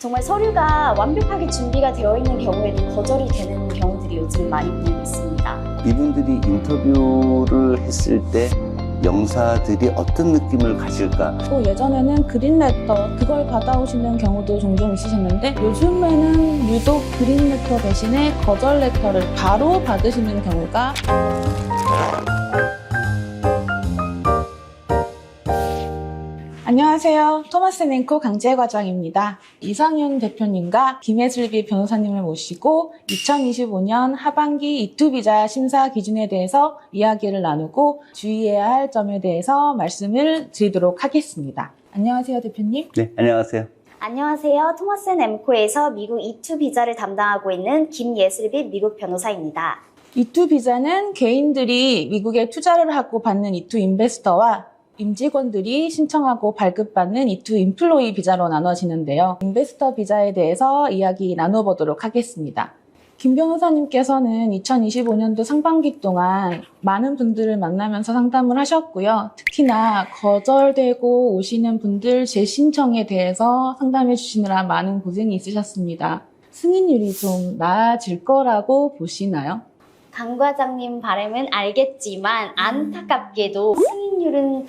정말 서류가 완벽하게 준비가 되어 있는 경우에도 거절이 되는 경우들이 요즘 많이 보이고 있습니다. 이분들이 인터뷰를 했을 때 영사들이 어떤 느낌을 가질까? 또 예전에는 그린레터 그걸 받아오시는 경우도 종종 있으셨는데 요즘에는 유독 그린레터 대신에 거절레터를 바로 받으시는 경우가 안녕하세요. 토마스앤Co 강제과장입니다. 이상윤 대표님과 김혜슬비 변호사님을 모시고 2025년 하반기 E2 비자 심사 기준에 대해서 이야기를 나누고 주의해야 할 점에 대해서 말씀을 드리도록 하겠습니다. 안녕하세요, 대표님. 네, 안녕하세요. 안녕하세요. 토마스앤엠코에서 미국 E2 비자를 담당하고 있는 김예슬비 미국 변호사입니다. E2 비자는 개인들이 미국에 투자를 하고 받는 E2 인베스터와 임직원들이 신청하고 발급받는 E2 인플로이 비자로 나눠지는데요. 인베스터 비자에 대해서 이야기 나눠보도록 하겠습니다. 김 변호사님께서는 2025년도 상반기 동안 많은 분들을 만나면서 상담을 하셨고요. 특히나 거절되고 오시는 분들 재신청에 대해서 상담해 주시느라 많은 고생이 있으셨습니다. 승인율이 좀 나아질 거라고 보시나요? 강 과장님 바람은 알겠지만 안타깝게도 승인율은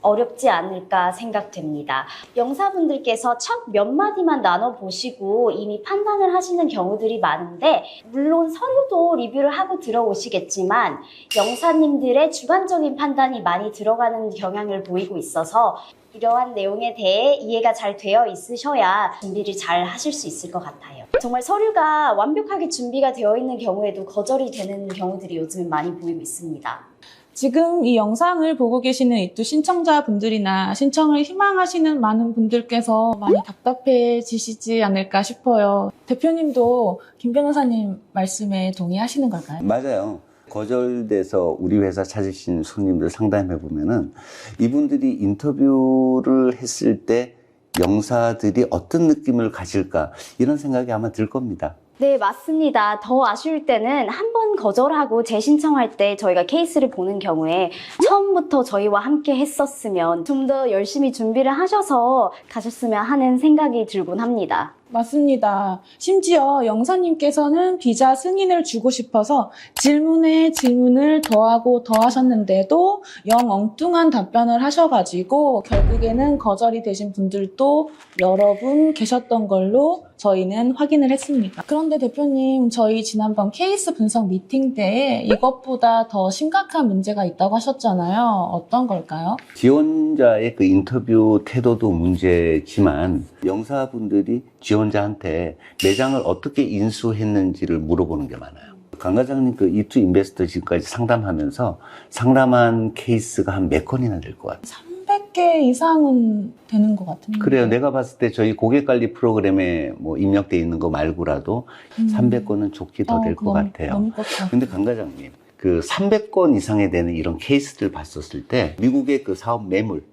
어렵지 않을까 생각됩니다. 영사분들께서 첫 몇 마디만 나눠보시고 이미 판단을 하시는 경우들이 많은데 물론 서류도 리뷰를 하고 들어오시겠지만 영사님들의 주관적인 판단이 많이 들어가는 경향을 보이고 있어서 이러한 내용에 대해 이해가 잘 되어 있으셔야 준비를 잘 하실 수 있을 것 같아요. 정말 서류가 완벽하게 준비가 되어 있는 경우에도 거절이 되는 경우들이 요즘 많이 보이고 있습니다. 지금 이 영상을 보고 계시는 E2 신청자분들이나 신청을 희망하시는 많은 분들께서 많이 답답해지시지 않을까 싶어요. 대표님도 김 변호사님 말씀에 동의하시는 걸까요? 맞아요. 거절돼서 우리 회사 찾으신 손님들 상담해 보면은 이분들이 인터뷰를 했을 때 영사들이 어떤 느낌을 가질까 이런 생각이 아마 들 겁니다. 네, 맞습니다. 더 아쉬울 때는 한 번 거절하고 재신청할 때 저희가 케이스를 보는 경우에 처음부터 저희와 함께 했었으면 좀 더 열심히 준비를 하셔서 가셨으면 하는 생각이 들곤 합니다. 맞습니다. 심지어 영사님께서는 비자 승인을 주고 싶어서 질문에 질문을 더하고 더하셨는데도 영 엉뚱한 답변을 하셔가지고 결국에는 거절이 되신 분들도 여러 분 계셨던 걸로 저희는 확인을 했습니다. 그런데 대표님, 저희 지난번 케이스 분석 미팅 때 이것보다 더 심각한 문제가 있다고 하셨잖아요. 어떤 걸까요? 지원자의 그 인터뷰 태도도 문제지만 영사분들이 지원자한테 매장을 어떻게 인수했는지를 물어보는 게 많아요. 강 과장님 그 E2 인베스터 지금까지 상담하면서 상담한 케이스가 한 몇 건이나 될 것 같아요? 300개 이상은 되는 것 같은데. 그래요. 내가 봤을 때 저희 고객관리 프로그램에 뭐 입력돼 있는 거 말고라도 300건은 좋게 더 될 것 같아요. 넘을 것 같아요. 근데 강 과장님, 그 300건 이상에 되는 이런 케이스들 봤었을 때 미국의 그 사업 매물,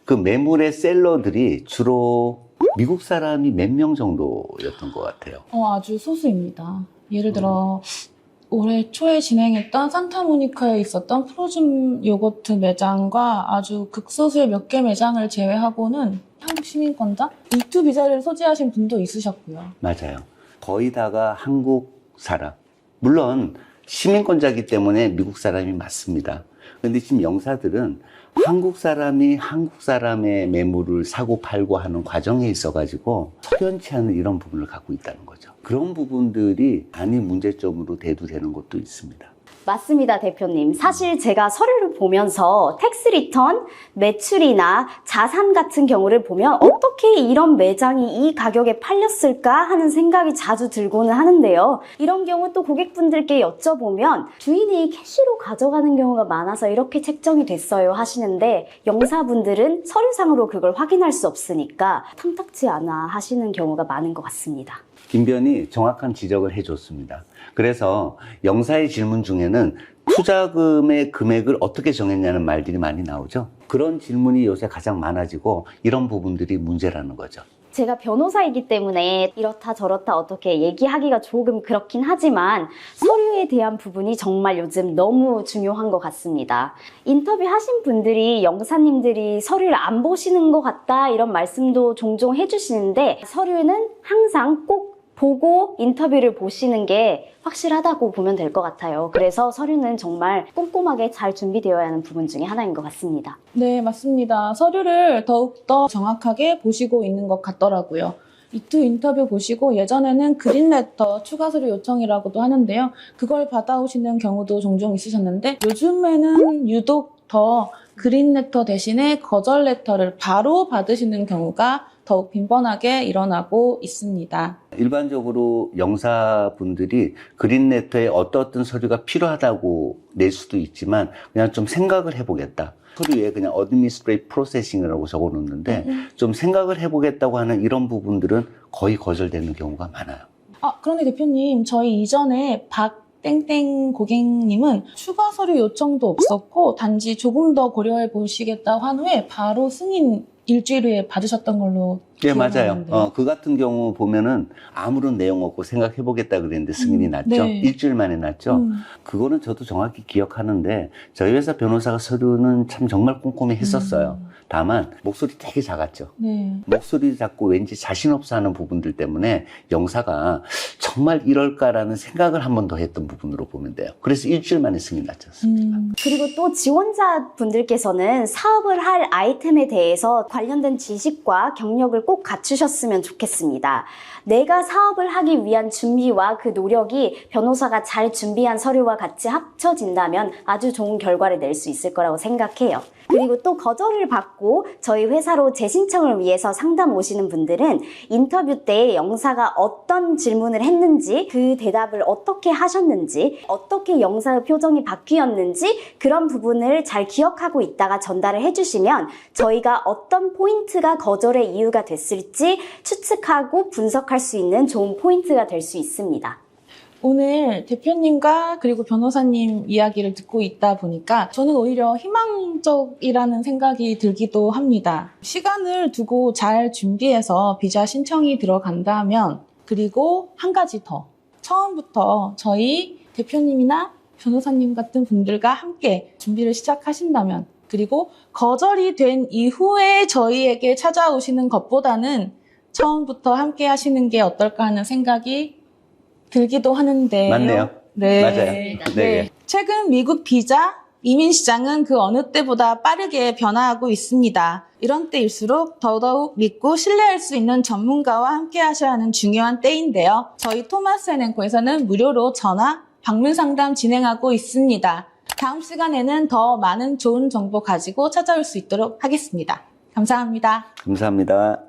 그 매물의 셀러들이 주로 미국 사람이 몇 명 정도였던 것 같아요? 아주 소수입니다. 예를 들어 올해 초에 진행했던 산타모니카에 있었던 프로즌 요거트 매장과 아주 극소수의 몇 개 매장을 제외하고는 한국 시민권자? E2 비자를 소지하신 분도 있으셨고요. 맞아요. 거의 다가 한국 사람. 물론 시민권자이기 때문에 미국 사람이 맞습니다. 근데 지금 영사들은 한국 사람이 한국 사람의 매물을 사고 팔고 하는 과정에 있어가지고 석연치 않은 이런 부분을 갖고 있다는 거죠. 그런 부분들이 많이 문제점으로 대두되는 것도 있습니다. 맞습니다, 대표님. 사실 제가 서류를 보면서 텍스 리턴, 매출이나 자산 같은 경우를 보면 어떻게 이런 매장이 이 가격에 팔렸을까 하는 생각이 자주 들고는 하는데요. 이런 경우 또 고객분들께 여쭤보면 주인이 캐시로 가져가는 경우가 많아서 이렇게 책정이 됐어요 하시는데 영사분들은 서류상으로 그걸 확인할 수 없으니까 탐탁지 않아 하시는 경우가 많은 것 같습니다. 김변이 정확한 지적을 해줬습니다. 그래서 영사의 질문 중에는 투자금의 금액을 어떻게 정했냐는 말들이 많이 나오죠. 그런 질문이 요새 가장 많아지고 이런 부분들이 문제라는 거죠. 제가 변호사이기 때문에 이렇다 저렇다 어떻게 얘기하기가 조금 그렇긴 하지만 서류에 대한 부분이 정말 요즘 너무 중요한 것 같습니다. 인터뷰 하신 분들이 영사님들이 서류를 안 보시는 것 같다 이런 말씀도 종종 해주시는데 서류는 항상 꼭 보고 인터뷰를 보시는 게 확실하다고 보면 될 것 같아요. 그래서 서류는 정말 꼼꼼하게 잘 준비되어야 하는 부분 중에 하나인 것 같습니다. 네, 맞습니다. 서류를 더욱더 정확하게 보시고 있는 것 같더라고요. 이투 인터뷰 보시고 예전에는 그린레터 추가 서류 요청이라고도 하는데요. 그걸 받아오시는 경우도 종종 있으셨는데 요즘에는 유독 더 그린레터 대신에 거절레터를 바로 받으시는 경우가 더욱 빈번하게 일어나고 있습니다. 일반적으로 영사분들이 그린레터에 어떤 서류가 필요하다고 낼 수도 있지만 그냥 좀 생각을 해보겠다. 서류에 그냥 administrative processing이라고 적어놓는데 좀 생각을 해보겠다고 하는 이런 부분들은 거의 거절되는 경우가 많아요. 그런데 대표님, 저희 이전에 땡땡 고객님은 추가 서류 요청도 없었고 단지 조금 더 고려해 보시겠다고 한 후에 바로 승인 일주일 후에 받으셨던 걸로 네, 맞아요. 기억하는데요. 그 같은 경우 보면은 아무런 내용 없고 생각해보겠다 그랬는데 승인이 났죠. 네. 일주일 만에 났죠. 그거는 저도 정확히 기억하는데 저희 회사 변호사가 서류는 참 정말 꼼꼼히 했었어요. 다만 목소리 되게 작았죠. 네. 목소리 작고 왠지 자신 없어 하는 부분들 때문에 영사가 정말 이럴까라는 생각을 한 번 더 했던 부분으로 보면 돼요. 그래서 일주일 만에 승인 났지 않습니까? 그리고 또 지원자분들께서는 사업을 할 아이템에 대해서 관련된 지식과 경력을 꼭 갖추셨으면 좋겠습니다. 내가 사업을 하기 위한 준비와 그 노력이 변호사가 잘 준비한 서류와 같이 합쳐진다면 아주 좋은 결과를 낼 수 있을 거라고 생각해요. 그리고 또 거절을 받고 저희 회사로 재신청을 위해서 상담 오시는 분들은 인터뷰 때 영사가 어떤 질문을 했는지, 그 대답을 어떻게 하셨는지, 어떻게 영사의 표정이 바뀌었는지 그런 부분을 잘 기억하고 있다가 전달을 해주시면 저희가 어떤 포인트가 거절의 이유가 됐을지 추측하고 분석할 수 있는 좋은 포인트가 될 수 있습니다. 오늘 대표님과 그리고 변호사님 이야기를 듣고 있다 보니까 저는 오히려 희망적이라는 생각이 들기도 합니다. 시간을 두고 잘 준비해서 비자 신청이 들어간다면, 그리고 한 가지 더, 처음부터 저희 대표님이나 변호사님 같은 분들과 함께 준비를 시작하신다면, 그리고 거절이 된 이후에 저희에게 찾아오시는 것보다는 처음부터 함께 하시는 게 어떨까 하는 생각이 들기도 하는데요. 맞네요. 네. 맞아요. 네. 최근 미국 비자 이민 시장은 그 어느 때보다 빠르게 변화하고 있습니다. 이런 때일수록 더더욱 믿고 신뢰할 수 있는 전문가와 함께 하셔야 하는 중요한 때인데요. 저희 토마스 앤 앵코에서는 무료로 전화, 방문 상담 진행하고 있습니다. 다음 시간에는 더 많은 좋은 정보 가지고 찾아올 수 있도록 하겠습니다. 감사합니다. 감사합니다.